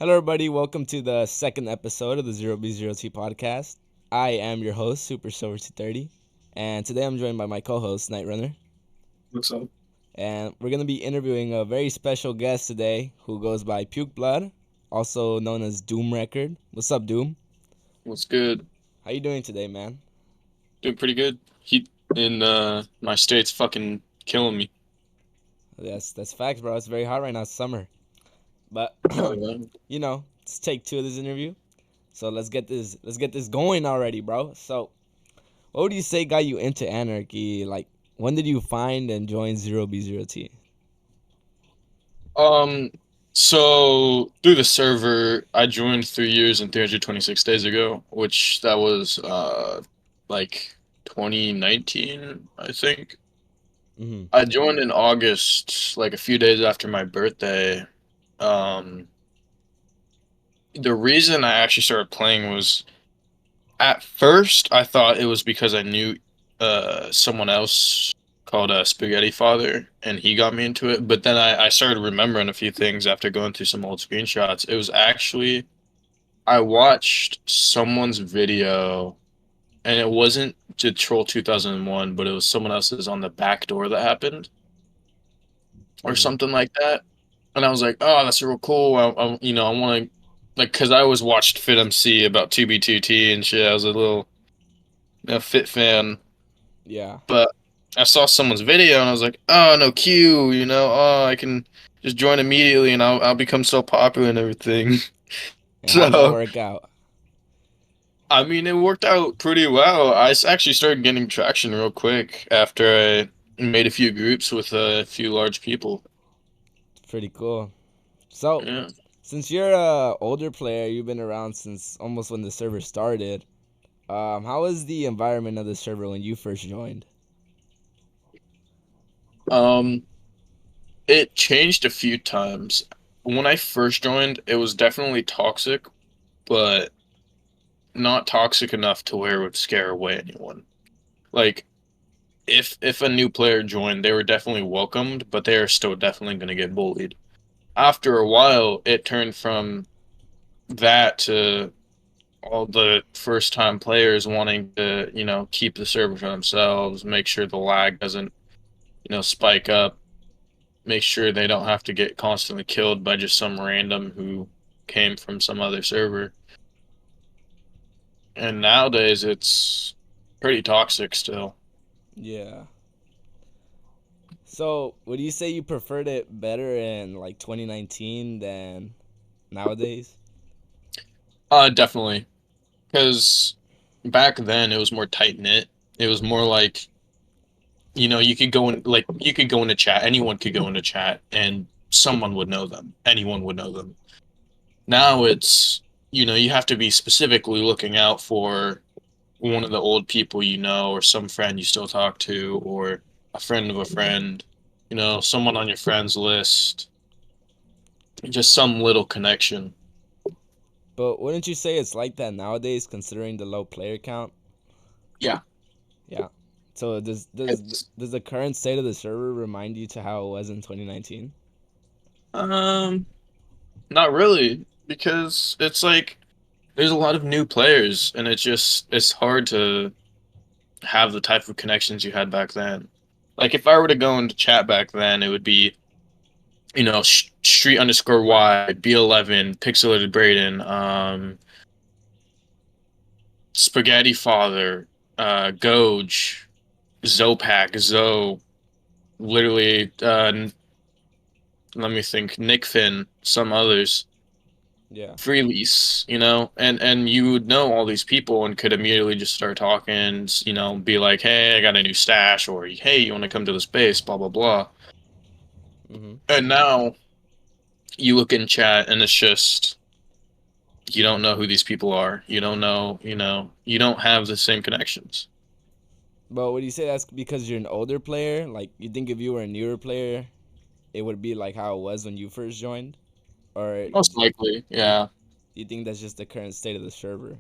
Hello, everybody. Welcome to the second episode of the 0B0T podcast. I am your host, Super Silver 230, and today I'm joined by my co-host, Night Runner. What's up? And we're gonna be interviewing a very special guest today, who goes by Puke Blood, also known as Doom Record. What's up, Doom? What's good? How you doing today, man? Doing pretty good. Heat in my state's fucking killing me. That's facts, bro. It's very hot right now. It's summer, but Oh yeah. it's take two of this interview. So let's get this going already, bro. So what would you say got you into anarchy? Like, when did you find and join 0B0T? Um so through the server, I joined 3 years and 326 days ago, which that was like 2019, I think. Mm-hmm. I joined in August, like a few days after my birthday. Um the reason I actually started playing was at first, I thought it was because I knew someone else called Spaghetti Father, and he got me into it. But then I started remembering a few things after going through some old screenshots. It was actually I watched someone's video, and it wasn't to Troll 2001, but it was someone else's on the back door that happened, or Mm-hmm. something like that. And I was like, oh, that's real cool. I want to, like, because I always watched Fit MC about 2B2T and shit. I was a little Fit fan. Yeah. But I saw someone's video and I was like, oh, no Q, oh, I can just join immediately and I'll become so popular and everything. And how did that So, work out? I mean, it worked out pretty well. Actually started getting traction real quick after I made a few groups with a few large people. Pretty cool. So, Yeah. since you're a older player, you've been around since almost when the server started. How was the environment of the server when you first joined? Um, it changed a few times. When I first joined, it was definitely toxic, but not toxic enough to where it would scare away anyone. Like, if a new player joined, they were definitely welcomed, but they are still definitely going to get bullied. After a while, it turned from that to all the first time players wanting to, keep the server for themselves, make sure the lag doesn't, spike up, make sure they don't have to get constantly killed by just some random who came from some other server. And nowadays, it's pretty toxic still. Yeah. So, would you say you preferred it better in like 2019 than nowadays? Definitely. Because back then it was more tight knit. It was more like, you could go in, like, you could go into chat. Anyone could go into chat and someone would know them. Anyone would know them. Now it's, you have to be specifically looking out for one of the old people or some friend you still talk to, or a friend of a friend, someone on your friends list, just some little connection. But wouldn't you say it's like that nowadays, considering the low player count? Yeah. Yeah. So It's does the current state of the server remind you to how it was in 2019? um not really, because it's like there's a lot of new players and it's hard to have the type of connections you had back then. Like if I were to go into chat back then, it would be street underscore y b11 pixelated Braden, spaghetti father, Goj, Zopak, Zo, literally, let me think, Nick Finn, some others. Yeah. Free lease, and you would know all these people and could immediately just start talking, be like, hey, I got a new stash, or hey, you want to come to the space, blah blah blah. Mm-hmm. And now you look in chat and it's just you don't know who these people are. You don't know, you don't have the same connections. But would you say that's because you're an older player? Like, you think if you were a newer player, it would be like how it was when you first joined? Or Most likely, yeah. you think that's just the current state of the server?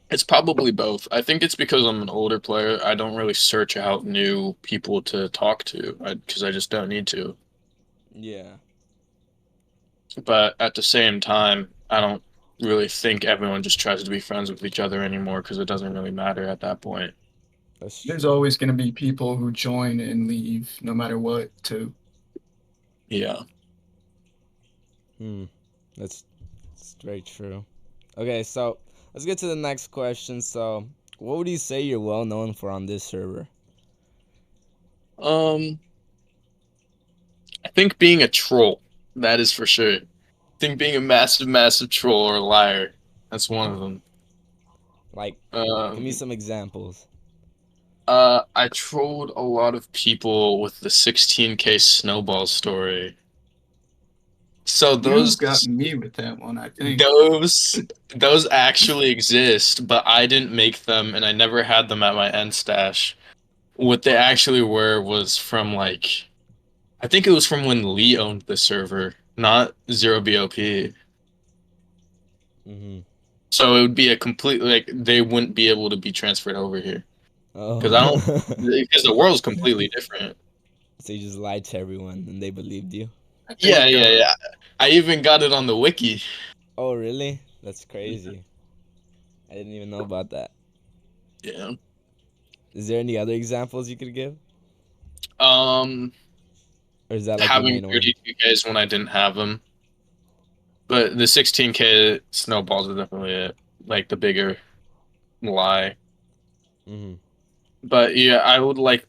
It's probably both. I think it's because I'm an older player. I don't really search out new people to talk to because I just don't need to. Yeah. But at the same time, I don't really think everyone just tries to be friends with each other anymore because it doesn't really matter at that point. That's There's true. always going to be people who join and leave no matter what, too. Yeah. Hmm. That's very true. Okay, so let's get to the next question. So, what would you say you're well known for on this server? Um, I think being a troll, that is for sure. I think being a massive, massive troll or a liar, that's one of them. Like, give me Um, some examples. I trolled a lot of people with the 16K snowball story. So You got me with that one, I think. those those actually exist, but I didn't make them and I never had them at my end stash. What they actually were was from like I think it was from when Lee owned the server, not Zero BOP. Mm-hmm. So it would be a complete like they wouldn't be able to be transferred over here because I don't Oh. because the world's completely different. So you just lied to everyone and they believed you? I Yeah, think yeah, yeah. I even got it on the wiki. Oh, really? That's crazy. I didn't even know about that. Yeah. Is there any other examples you could give? Um, Or is that like your having main one? 32Ks when I didn't have them, but the 16K snowballs are definitely it. Like the bigger lie. Mm-hmm. But yeah, I would like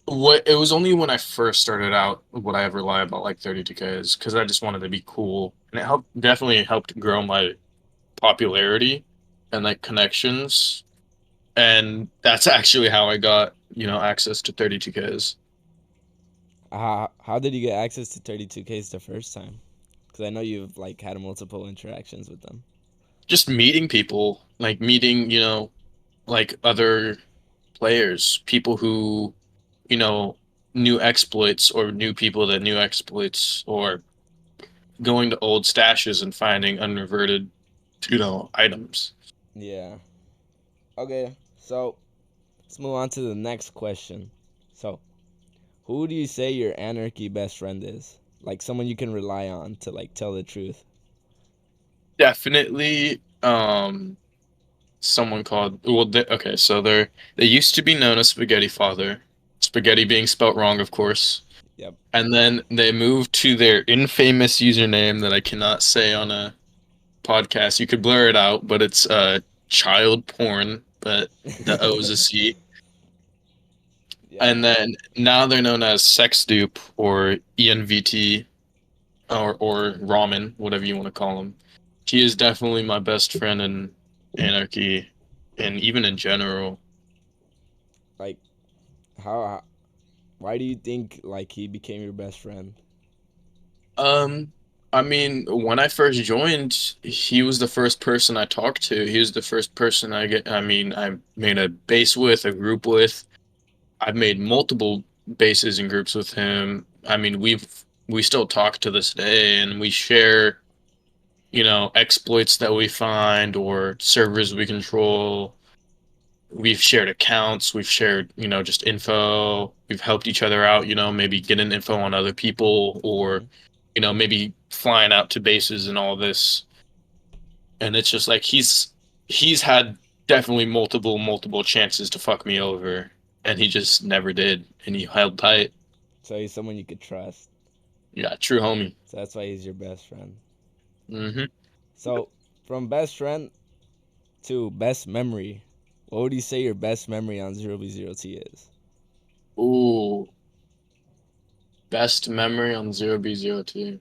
what it was only when I first started out would I ever lie about like 32Ks because I just wanted to be cool, and it helped definitely helped grow my popularity and like connections, and that's actually how I got access to 32Ks. How did you get access to 32Ks the first time? Because I know you've like had multiple interactions with them. Just meeting people, like meeting like other players, people who you know knew exploits or knew people that knew exploits, or going to old stashes and finding unreverted items. Yeah. Okay, so let's move on to the next question. So, who do you say your anarchy best friend is? Like someone you can rely on to like tell the truth. Definitely someone called okay, so they used to be known as Spaghetti Father, spaghetti being spelt wrong, of course. Yep. And then they moved to their infamous username that I cannot say on a podcast. You could blur it out, but it's child porn, but the O is a C. Yep. And then now they're known as Sex Dupe or ENVT or Ramen, whatever you want to call him. He is definitely my best friend in Anarchy and even in general. Like how why do you think like he became your best friend? Um, I mean, when I first joined, he was the first person I talked to. He was the first person I made a base with, a group with. I've made multiple bases and groups with him. I mean, we still talk to this day and we share, exploits that we find or servers we control. We've shared accounts, we've shared, just info. We've helped each other out, maybe getting info on other people or, Mm-hmm. maybe flying out to bases and all this. And it's just like he's had definitely multiple chances to fuck me over and he just never did and he held tight. So he's someone you could trust. Yeah, true homie. So that's why he's your best friend. Hmm. So from best friend to best memory, what would you say your best memory on 0B0T is? Ooh, best memory on 0B02.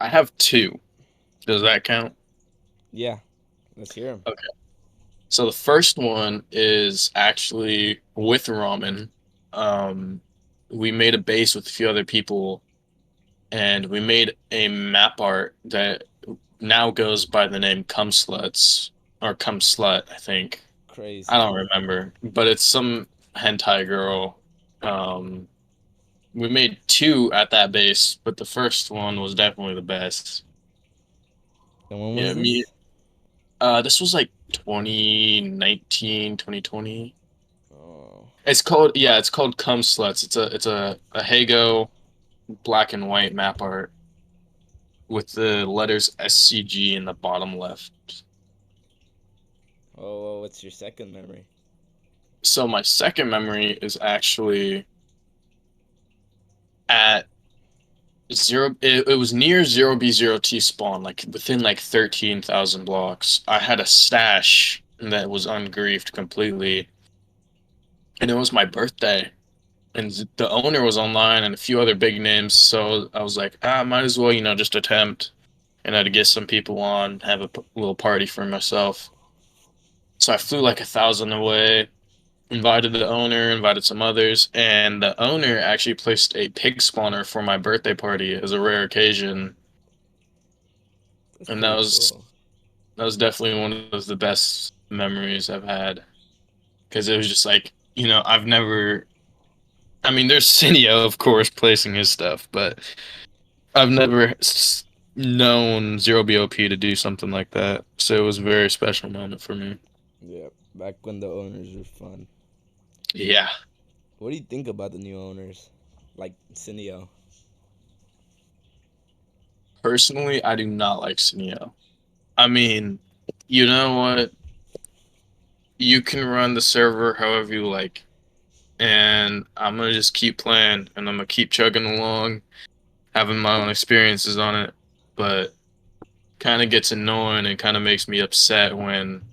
I have two. Does that count? Yeah, let's hear him. Okay. So the first one is actually with Ramen. Um, we made a base with a few other people, and we made a map art that now goes by the name Cum Sluts or Cum Slut, I think. I Crazy. don't remember, but it's some hentai girl. Um, we made two at that base, but the first one was definitely the best. And when was Yeah, me. this? This was like 2019, 2020. Oh, It's called Cum Sluts. It's a Hago black and white map art. with the letters SCG in the bottom left. Oh, what's your second memory? So my second memory is actually at zero. It was near 0B0T spawn, like within like 13,000 blocks. I had a stash that was ungriefed completely, and it was my birthday. And the owner was online and a few other big names, so I was like, might as well, just attempt, to get some people on, have a little party for myself. So I flew like 1,000 away, invited the owner, invited some others, and the owner actually placed a pig spawner for my birthday party as a rare occasion, That's and that pretty was cool. that was definitely one of the best memories I've had because it was just like I've never. I mean, there's Cineo, of course, placing his stuff, but I've never known Zero BOP to do something like that, so it was a very special moment for me. Yeah, back when the owners were fun. Yeah, What do you think about the new owners, like Cineo? personally, I do not like Cineo. I mean, you know what? You can run the server however you like, and I'm gonna just keep playing, and I'm gonna keep chugging along, having my own experiences on it. But kind of gets annoying and kind of makes me upset when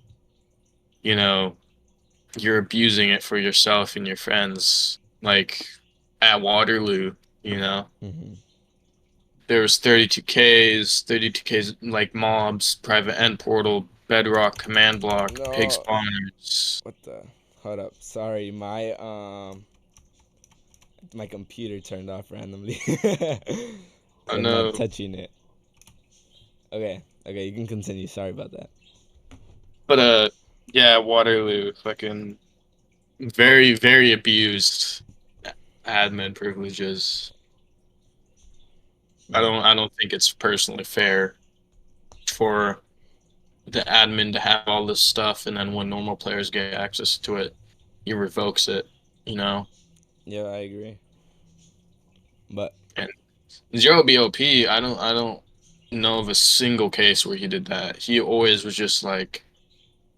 you know you're abusing it for yourself and your friends. Like at Waterloo, you know, Mm-hmm. there was 32Ks like mobs, private end portal, bedrock, command block, pig No, spawners. what the? Hold up. Sorry, my computer turned off randomly. I So I'm not know, touching it. Okay, you can continue. Sorry about that. but yeah, Waterloo, fucking very, very abused admin privileges. I Mm. don't think it's personally fair for the admin to have all this stuff, and then when normal players get access to it, he revokes it. You know, Yeah, I agree. But and Zero BOP, I don't know of a single case where he did that. He always was just like,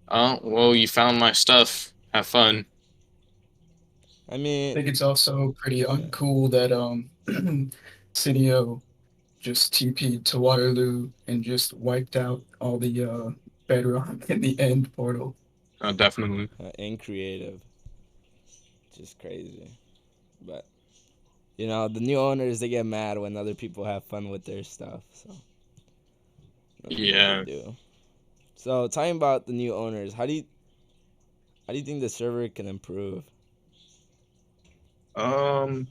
"Oh, well, you found my stuff. Have fun." I I mean, think it's also pretty yeah, uncool that Cineo just TP'd to Waterloo and just wiped out all the bedrock in the end portal. Definitely. and creative, just crazy. But the new owners they get mad when other people have fun with their stuff. So nothing you Yeah. can do. So talking about the new owners, how do you think the server can improve? Um,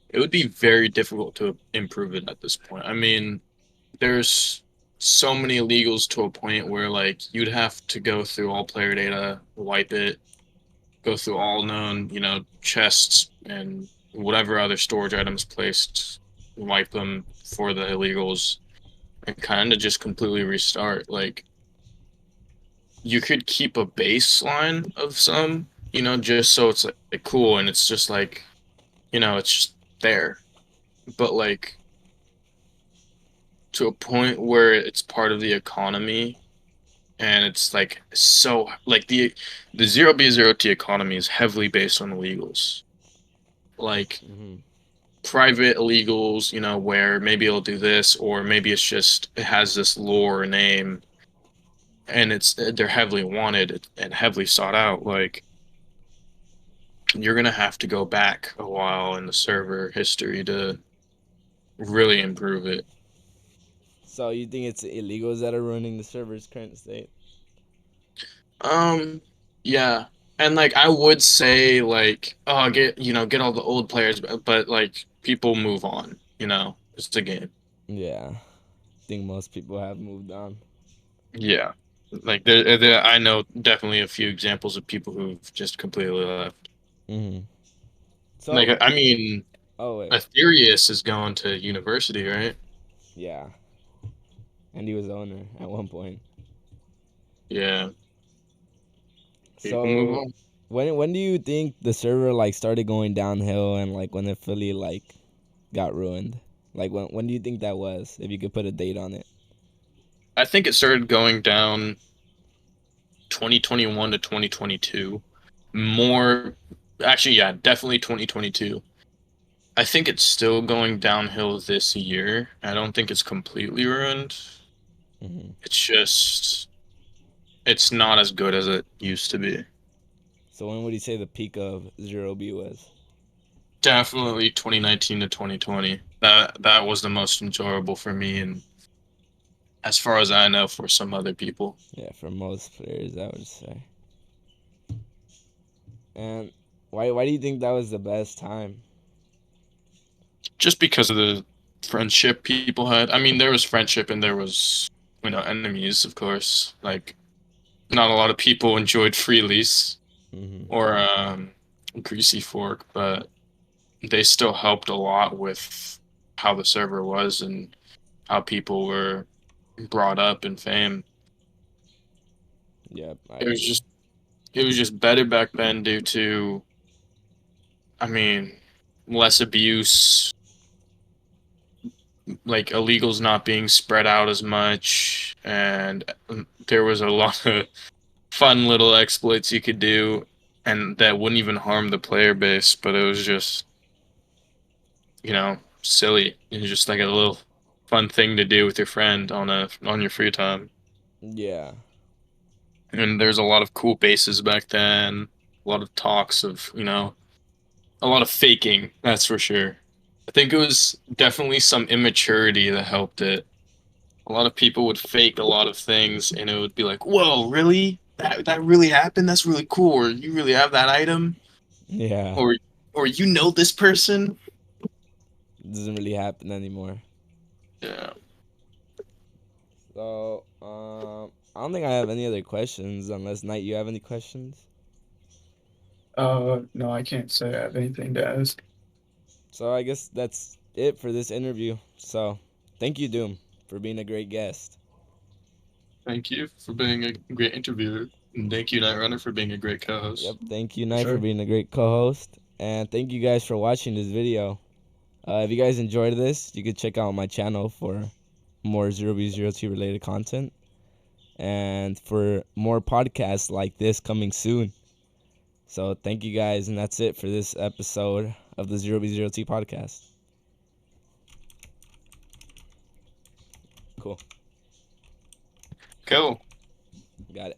it would be very difficult to improve it at this point. I mean, there's so many illegals to a point where like you'd have to go through all player data, wipe it, go through all known, chests and whatever other storage items placed, wipe them for the illegals, and kind of just completely restart. Like you could keep a baseline of some, just so it's like cool and it's just like, it's just there. But like to a point where it's part of the economy and it's like so like the 0B0T economy is heavily based on illegals. Like Hmm. private illegals, where maybe it'll do this, or maybe it has this lore name, and they're heavily wanted and heavily sought out. Like you're gonna have to go back a while in the server history to really improve it. So you think it's the illegals that are ruining the server's current state? Um, yeah, and like I would say, like, oh, get all the old players, but like people move on. It's a game. Yeah, I think most people have moved on. Yeah. Like I know definitely a few examples of people who've just completely left. Hmm. Like So, I mean, oh wait, Aetherius is going to university, right? yeah, and he was owner at one point. Yeah, people move So, on. when do you think the server like started going downhill and like when it fully like got ruined? Like when do you think that was? If you could put a date on it. I think it started going down 2021 to 2022. More, actually, yeah, definitely 2022. I think it's still going downhill this year. I don't think it's completely ruined. Hmm. It's just, it's not as good as it used to be. So when would you say the peak of Zero B was? Definitely 2019 to 2020. That was the most enjoyable for me, and as far as I know, for some other people. Yeah, for most players, I would say. And why do you think that was the best time? Just because of the friendship people had. I mean, there was friendship and there was, enemies, of course. Like, not a lot of people enjoyed Freelys Hmm. or Greasy Fork, but they still helped a lot with how the server was and how people were brought up in fame. Yep, I It was agree. just it was just better back then due to, I mean, less abuse, like illegals not being spread out as much, and there was a lot of fun little exploits you could do, and that wouldn't even harm the player base, but it was just, silly. It was just like a little fun thing to do with your friend on your free time. Yeah, And there's a lot of cool bases back then, a lot of talks of, a lot of faking, that's for sure. I think it was definitely some immaturity that helped it. A lot of people would fake a lot of things, and it would be like, "Whoa, really? That really happened? That's really cool." Or you really have that item, yeah. or this person. It doesn't really happen anymore. Yeah. So, I don't think I have any other questions unless Knight, you have any questions? No, I can't say I have anything to ask. So I guess that's it for this interview. So, thank you, Doom, for being a great guest. Thank you for being a great interviewer, and thank you, Night Runner, for being a great Yep, co-host. thank you, Knight, for Sure. being a great co-host, and thank you guys for watching this video. If you guys enjoyed this, you could check out my channel for more 0B02 related content and for more podcasts like this coming soon. So thank you guys, and that's it for this episode of the 0B02 podcast. Cool. Cool. Got it.